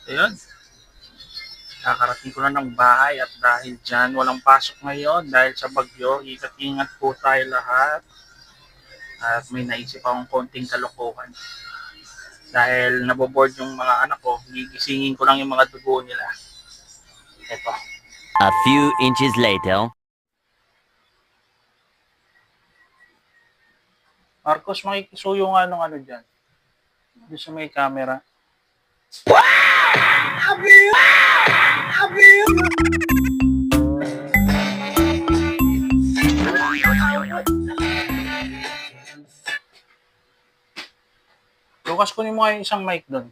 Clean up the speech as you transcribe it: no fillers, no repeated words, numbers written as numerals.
Ayun, kakarating ko na ng bahay at dahil dyan, walang pasok ngayon dahil sa bagyo. Ingat po tayo lahat. At may naisip akong konting kalokohan. Dahil naboboard yung mga anak ko, gigisingin ko lang yung mga dugo nila. Ito. A few inches later. Marcos, makikisuyo nga nung ano dyan. Doon sa may camera. Lucas, kunin mo kayo isang mic doon.